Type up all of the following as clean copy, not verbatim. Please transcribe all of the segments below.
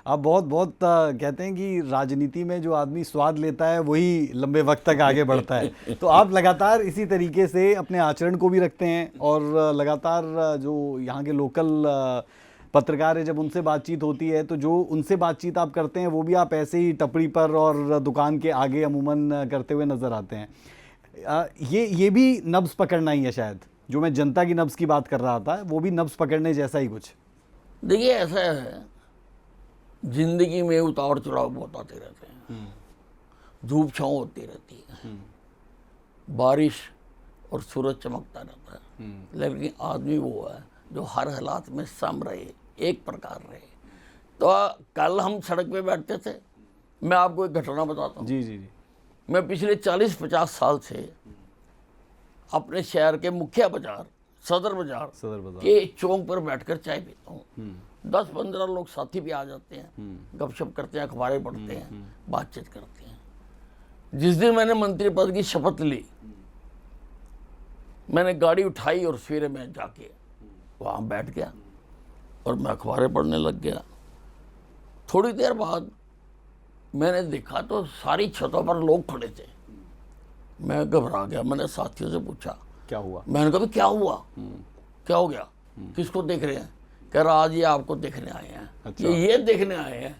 आप बहुत बहुत कहते हैं कि राजनीति में जो आदमी स्वाद लेता है वही लंबे वक्त तक आगे बढ़ता है। तो आप लगातार इसी तरीके से अपने आचरण को भी रखते हैं और लगातार जो यहाँ के लोकल पत्रकार है, जब उनसे बातचीत होती है तो जो उनसे बातचीत आप करते हैं वो भी आप ऐसे ही टपरी पर और दुकान के आगे अमूमन करते हुए नजर आते हैं। ये भी नब्ज पकड़ना ही है शायद, जो मैं जनता की नब्ज की बात कर रहा था वो भी नब्ज पकड़ने जैसा ही कुछ। देखिए ऐसा है, जिंदगी में उतार चढ़ाव बहुत आते रहते हैं, धूप छाँव होती रहती है, बारिश और सूरज चमकता रहता है, लेकिन आदमी वो है जो हर हालात में सम रहे, एक प्रकार रहे। तो कल हम सड़क पे बैठते थे, मैं आपको एक घटना बताता हूँ। जी जी जी। मैं पिछले 40-50 साल से अपने शहर के मुख्य बाजार सदर बाजार के चौक पर बैठकर चाय पीता हूँ। 10-15 लोग साथी भी आ जाते हैं, गपशप करते हैं, अखबारें पढ़ते हैं, बातचीत करते हैं। जिस दिन मैंने मंत्री पद की शपथ ली, मैंने गाड़ी उठाई और सवेरे में जाके वहाँ बैठ गया और मैं अखबारें पढ़ने लग गया। थोड़ी देर बाद मैंने देखा तो सारी छतों पर लोग खड़े थे। मैं घबरा गया, मैंने साथियों से पूछा क्या हुआ। मैंने कहा क्या हुआ, क्या हो गया, किसको देख रहे हैं? कह रहा आज ये आपको देखने आए हैं। अच्छा। ये देखने आए हैं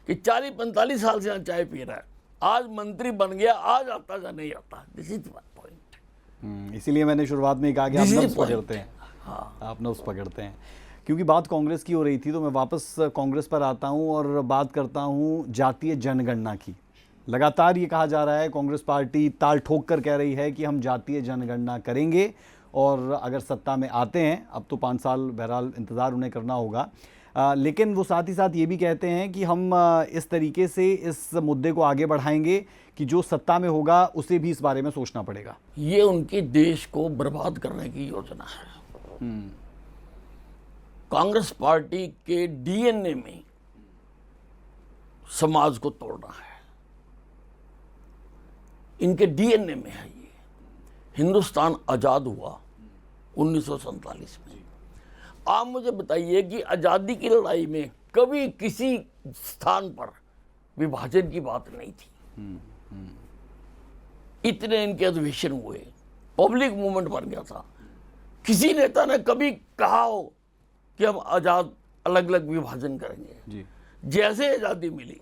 कि 40-45 साल से यहाँ चाय पी रहा है, आज मंत्री बन गया, आज आता या नहीं आता। This is point. इसीलिए मैंने शुरुआत में कहा कि आप नब्ज पकड़ते हैं। हाँ, आप नब्ज पकड़ते हैं। क्योंकि बात कांग्रेस की हो रही थी तो मैं वापस कांग्रेस पर आता हूं और बात करता हूं जातीय जनगणना की। लगातार ये कहा जा रहा है, कांग्रेस पार्टी ताल ठोक कर कह रही है कि हम जातीय जनगणना करेंगे और अगर सत्ता में आते हैं, अब तो 5 साल बहरहाल इंतज़ार उन्हें करना होगा, लेकिन वो साथ ही साथ ये भी कहते हैं कि हम इस तरीके से इस मुद्दे को आगे बढ़ाएंगे कि जो सत्ता में होगा उसे भी इस बारे में सोचना पड़ेगा। ये उनके देश को बर्बाद करने की योजना है। कांग्रेस पार्टी के डीएनए में समाज को तोड़ना है, इनके डीएनए में है ये। हिंदुस्तान आजाद हुआ 1947 में। आप मुझे बताइए कि आजादी की लड़ाई में कभी किसी स्थान पर विभाजन की बात नहीं थी। इतने इनके अधिवेशन हुए, पब्लिक मूवमेंट बन गया था। किसी नेता ने कभी कहा हो कि हम आजाद अलग अलग विभाजन करेंगे जी। जैसे आजादी मिली,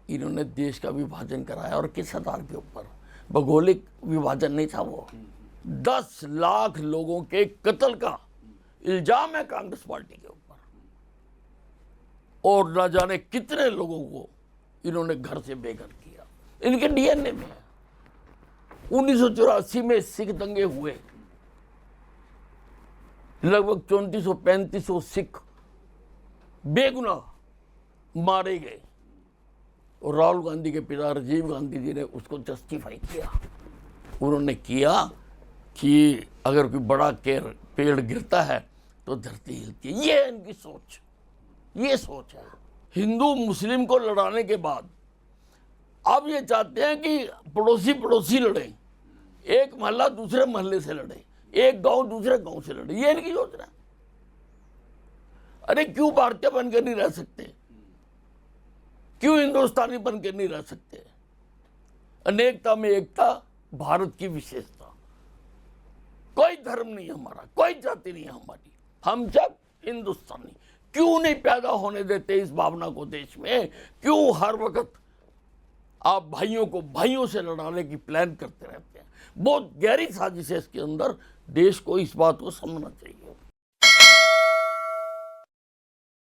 इन्होंने देश का विभाजन कराया। और किस आधार के ऊपर? भौगोलिक विभाजन नहीं था वो। 10 लाख लोगों के कत्ल का इल्जाम है कांग्रेस पार्टी के ऊपर, और न जाने कितने लोगों को इन्होंने घर से बेघर किया। इनके डीएनए में है। 1984 में सिख दंगे हुए, लगभग 3400-3500 सिख बेगुनाह मारे गए, और राहुल गांधी के पिता राजीव गांधी जी ने उसको जस्टिफाई किया। उन्होंने किया कि अगर कोई बड़ा पेड़ गिरता है तो धरती हिलती है। ये इनकी सोच, ये सोच है। हिंदू मुस्लिम को लड़ाने के बाद अब ये चाहते हैं कि पड़ोसी पड़ोसी लड़े, एक मोहल्ला दूसरे मोहल्ले से लड़े, एक गांव दूसरे गांव से लड़े। ये इनकी योजना है। अरे क्यों भारतीय बनकर नहीं रह सकते? क्यों हिंदुस्तानी बनकर नहीं रह सकते? अनेकता में एकता भारत की विशेषता। कोई धर्म नहीं हमारा, कोई जाति नहीं हमारी, हम सब हिंदुस्तानी। क्यों नहीं पैदा होने देते इस भावना को देश में? क्यों हर वक्त आप भाइयों को भाइयों से लड़ाने की प्लान करते रहते हैं? बहुत गहरी साजिश है इसके अंदर। देश को इस बात को समझना चाहिए।